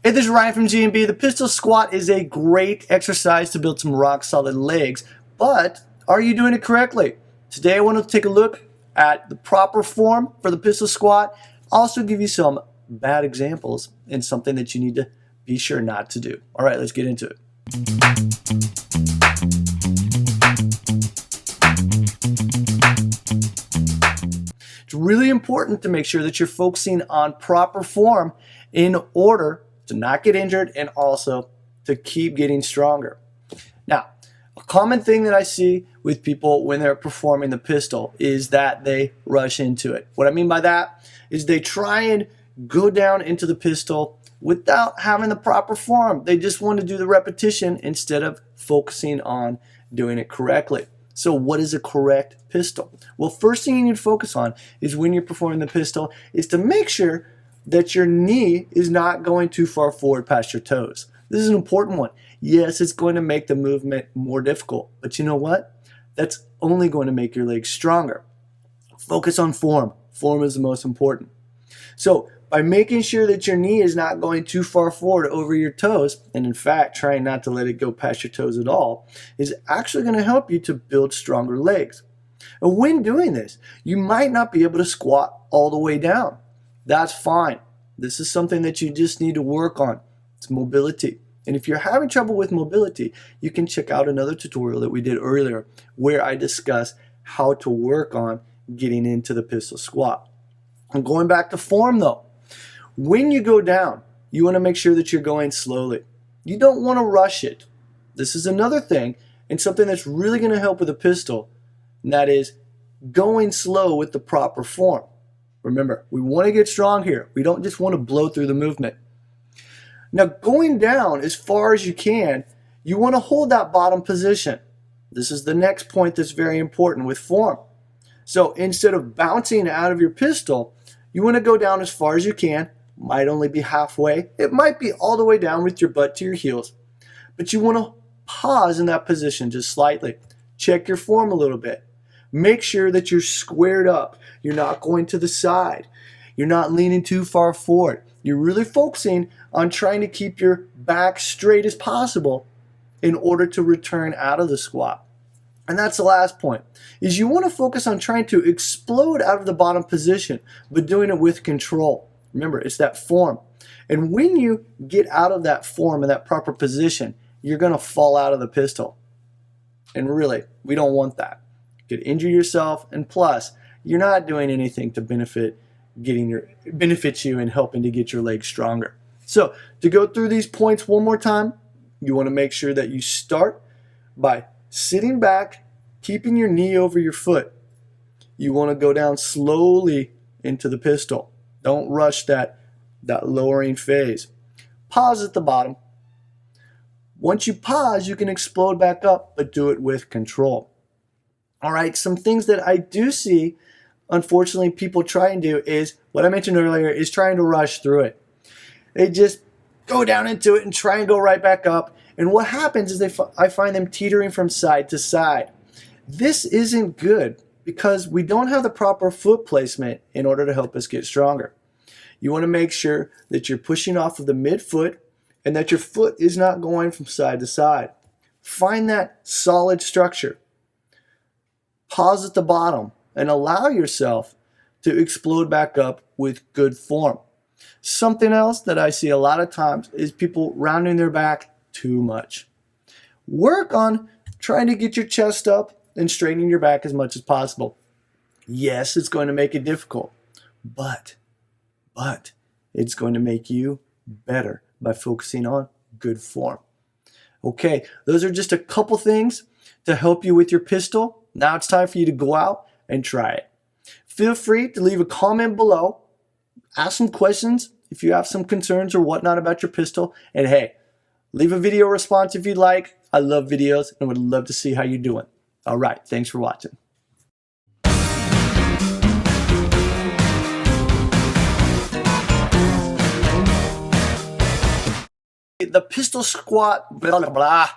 Hey, this is Ryan from G&B. The pistol squat is a great exercise to build some rock solid legs, but are you doing it correctly? Today I want to take a look at the proper form for the pistol squat, also give you some bad examples and something that you need to be sure not to do. All right, let's get into it. It's really important to make sure that you're focusing on proper form in order to not get injured and also to keep getting stronger. Now, a common thing that I see with people when they're performing the pistol is that they rush into it. What I mean by that is they try and go down into the pistol without having the proper form. They just want to do the repetition instead of focusing on doing it correctly. So what is a correct pistol? Well, first thing you need to focus on is when you're performing the pistol is to make sure that your knee is not going too far forward past your toes. This is an important one. Yes, it's going to make the movement more difficult, but you know what? That's only going to make your legs stronger. Focus on form. Form is the most important. So by making sure that your knee is not going too far forward over your toes, and in fact trying not to let it go past your toes at all, is actually going to help you to build stronger legs. And when doing this, you might not be able to squat all the way down. That's fine. This is something that you just need to work on. It's mobility. And if you're having trouble with mobility, you can check out another tutorial that we did earlier where I discuss how to work on getting into the pistol squat. And going back to form though, when you go down, you want to make sure that you're going slowly. You don't want to rush it. This is another thing and something that's really going to help with a pistol, and that is going slow with the proper form. Remember, we want to get strong here. We don't just want to blow through the movement. Now, going down as far as you can, you want to hold that bottom position. This is the next point that's very important with form. So instead of bouncing out of your pistol, you want to go down as far as you can. Might only be halfway. It might be all the way down with your butt to your heels. But you want to pause in that position just slightly. Check your form a little bit. Make sure that you're squared up. You're not going to the side. You're not leaning too far forward. You're really focusing on trying to keep your back straight as possible in order to return out of the squat. And that's the last point, is you want to focus on trying to explode out of the bottom position, but doing it with control. Remember, it's that form. And when you get out of that form and that proper position, you're going to fall out of the pistol. And really, we don't want that. You could injure yourself, and plus, you're not doing anything to benefit you and helping to get your legs stronger. So, to go through these points one more time, you want to make sure that you start by sitting back, keeping your knee over your foot. You want to go down slowly into the pistol. Don't rush that lowering phase. Pause at the bottom. Once you pause, you can explode back up, but do it with control. All right, some things that I do see, unfortunately, people try and do is, what I mentioned earlier, is trying to rush through it. They just go down into it and try and go right back up. And what happens is I find them teetering from side to side. This isn't good because we don't have the proper foot placement in order to help us get stronger. You want to make sure that you're pushing off of the midfoot and that your foot is not going from side to side. Find that solid structure. Pause at the bottom and allow yourself to explode back up with good form. Something else that I see a lot of times is people rounding their back too much. Work on trying to get your chest up and straightening your back as much as possible. Yes, it's going to make it difficult, but it's going to make you better by focusing on good form. Okay, those are just a couple things to help you with your pistol. Now it's time for you to go out and try it. Feel free to leave a comment below. Ask some questions if you have some concerns or whatnot about your pistol. And hey, leave a video response if you'd like. I love videos and would love to see how you're doing. All right, thanks for watching. The pistol squat, blah, blah, blah.